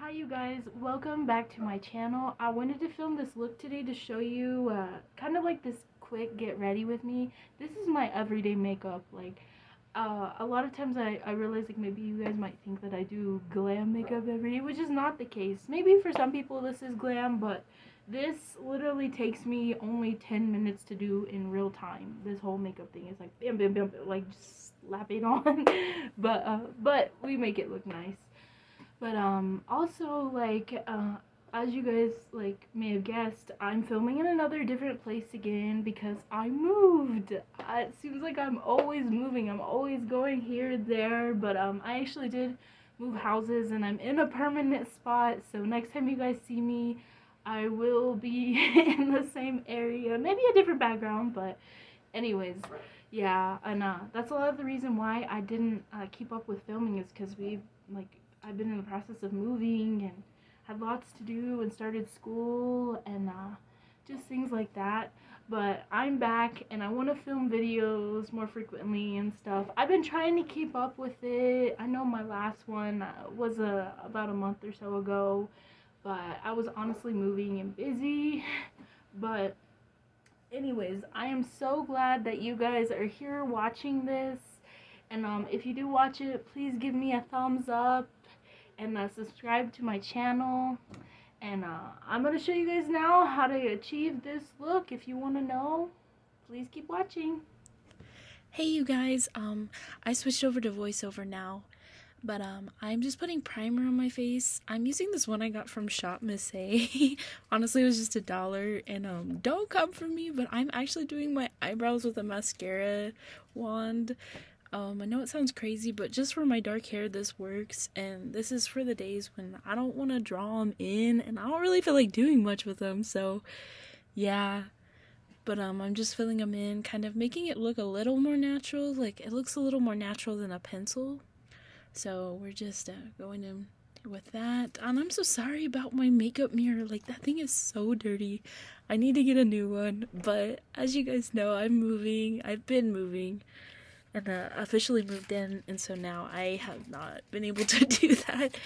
Hi you guys, welcome back to my channel. I wanted to film this look today to show you kind of like this quick get ready with me. This is my everyday makeup. A lot of times I realize like maybe you guys might think that I do glam makeup every day, which is not the case. Maybe for some people this is glam, but this literally takes me only 10 minutes to do in real time. This whole makeup thing is like bam bam bam, like just slap it on. But we make it look nice. But also as you guys like may have guessed, I'm filming in another different place again because I moved. It seems like I'm always moving. I'm always going here there, but I actually did move houses and I'm in a permanent spot. So next time you guys see me, I will be in the same area, maybe a different background, but anyways, yeah, and that's a lot of the reason why I didn't keep up with filming is because like I've been in the process of moving and had lots to do and started school and just things like that. But I'm back and I want to film videos more frequently and stuff. I've been trying to keep up with it. I know my last one was about a month or so ago, but I was honestly moving and busy. But anyways, I am so glad that you guys are here watching this. And if you do watch it, please give me a thumbs up and subscribe to my channel. And I'm going to show you guys now how to achieve this look. If you want to know, please keep watching. Hey you guys, I switched over to voiceover now, but I'm just putting primer on my face. I'm using this one I got from Shop Miss A. Honestly, it was just $1, and don't come for me, but I'm actually doing my eyebrows with a mascara wand. I know it sounds crazy, but just for my dark hair, this works, and this is for the days when I don't want to draw them in, and I don't really feel like doing much with them, so yeah. But I'm just filling them in, kind of making it look a little more natural. Like, it looks a little more natural than a pencil. So we're just going in with that. And I'm so sorry about my makeup mirror. Like, that thing is so dirty. I need to get a new one. But as you guys know, I'm moving. I've been moving. And officially moved in. And so now I have not been able to do that.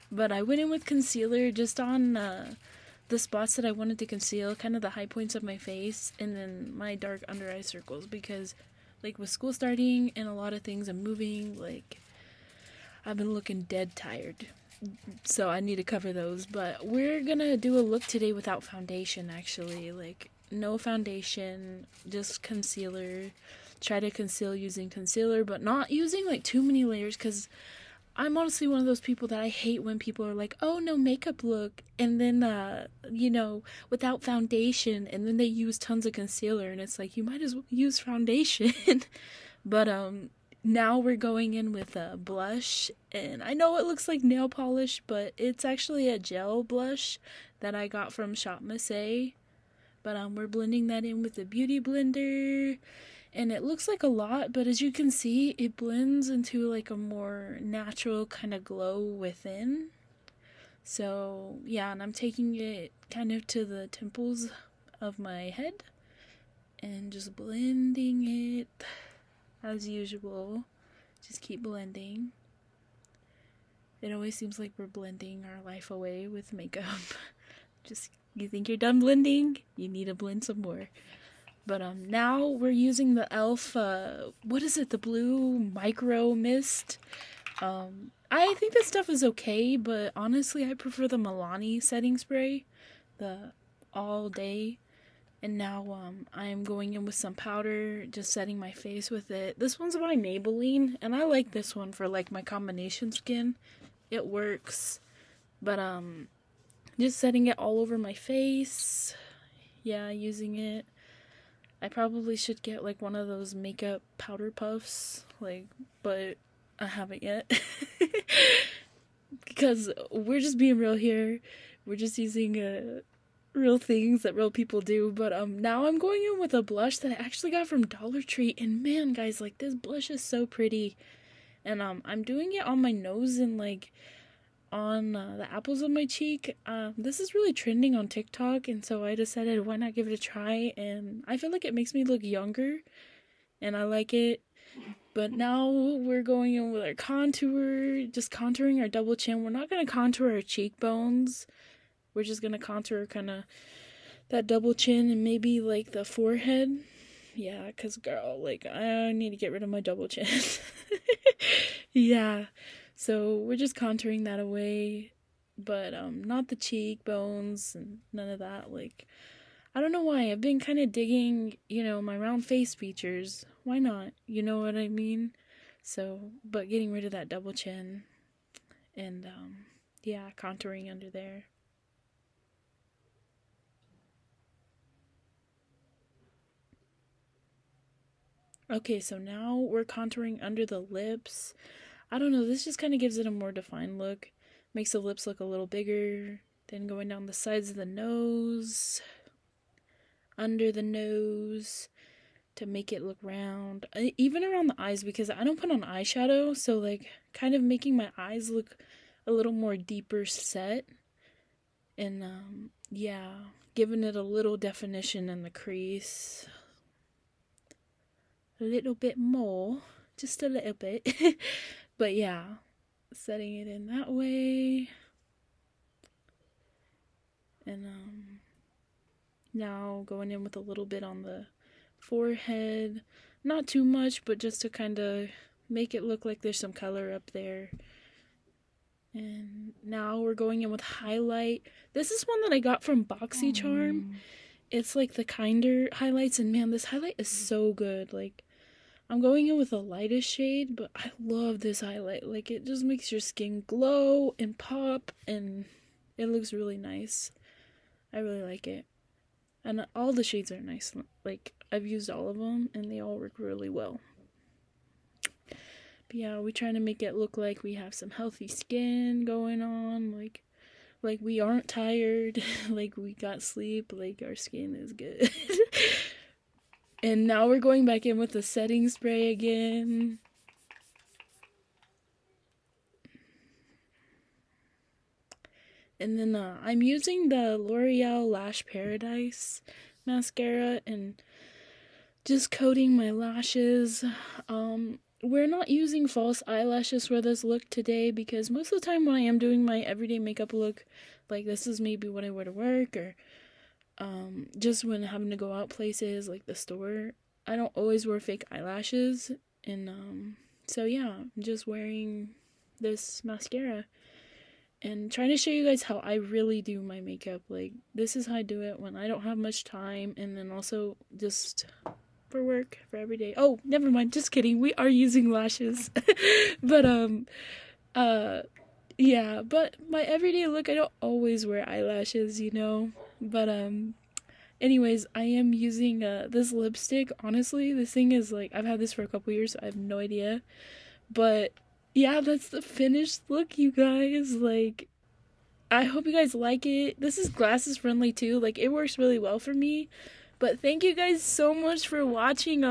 But I went in with concealer just on the spots that I wanted to conceal, kind of the high points of my face, and then my dark under eye circles, because like with school starting and a lot of things I'm moving, like I've been looking dead tired. So I need to cover those. But we're gonna do a look today without foundation, actually. Like, no foundation, just concealer. Try to conceal using concealer, but not using like too many layers, because I'm honestly one of those people that I hate when people are like, oh, no makeup look, and then, without foundation, and then they use tons of concealer, and it's like, you might as well use foundation. But, now we're going in with a blush, and I know it looks like nail polish, but it's actually a gel blush that I got from Shop Miss A. But, we're blending that in with the Beauty Blender, and it looks like a lot, but as you can see, it blends into like a more natural kind of glow within. So yeah, and I'm taking it kind of to the temples of my head and just blending it as usual. Just keep blending. It always seems like we're blending our life away with makeup. Just, you think you're done blending, you need to blend some more. But now we're using the e.l.f. What is it? The blue micro mist. I think this stuff is okay, but honestly, I prefer the Milani setting spray, the all day. And now I'm going in with some powder, just setting my face with it. This one's by Maybelline, and I like this one for like my combination skin. It works, but just setting it all over my face. Yeah, using it. I probably should get like one of those makeup powder puffs, like, but I haven't yet. Because we're just being real here. We're just using real things that real people do. But now I'm going in with a blush that I actually got from Dollar Tree, and man, guys, like, this blush is so pretty. And I'm doing it on my nose and like on the apples of my cheek. This is really trending on TikTok, and so I decided why not give it a try, and I feel like it makes me look younger, and I like it. But now we're going in with our contour, just contouring our double chin. We're not going to contour our cheekbones. We're just going to contour kind of that double chin and maybe like the forehead. Yeah, because girl, like, I need to get rid of my double chin. Yeah, so we're just contouring that away, but not the cheekbones and none of that. Like, I don't know why. I've been kind of digging, my round face features. Why not? You know what I mean? So, but getting rid of that double chin and, yeah, contouring under there. Okay, so now we're contouring under the lips. I don't know, this just kind of gives it a more defined look. Makes the lips look a little bigger. Then going down the sides of the nose, under the nose, to make it look round. Even around the eyes, because I don't put on eyeshadow, so like kind of making my eyes look a little more deeper set. And yeah, giving it a little definition in the crease. A little bit more, just a little bit. But yeah, setting it in that way. And now going in with a little bit on the forehead. Not too much, but just to kind of make it look like there's some color up there. And now we're going in with highlight. This is one that I got from BoxyCharm. It's like the kinder highlights, and man, this highlight is so good. Like, I'm going in with the lightest shade, but I love this highlight. Like, it just makes your skin glow and pop, and it looks really nice. I really like it. And all the shades are nice. Like, I've used all of them, and they all work really well. But yeah, we're trying to make it look like we have some healthy skin going on. Like we aren't tired, like we got sleep, like our skin is good. And now we're going back in with the setting spray again. And then I'm using the L'Oreal Lash Paradise mascara and just coating my lashes. We're not using false eyelashes for this look today because most of the time when I am doing my everyday makeup look, like this is maybe what I wear to work or just when having to go out places like the store, I don't always wear fake eyelashes. And so yeah, I'm just wearing this mascara and trying to show you guys how I really do my makeup. Like, this is how I do it when I don't have much time, and then also just for work, for every day. Oh, never mind, just kidding. We are using lashes. But yeah, but my everyday look, I don't always wear eyelashes, But anyways, I am using this lipstick. Honestly, this thing is like, I've had this for a couple years, so I have no idea. But yeah, that's the finished look, you guys. Like, I hope you guys like it. This is glasses friendly too. Like, it works really well for me. But thank you guys so much for watching.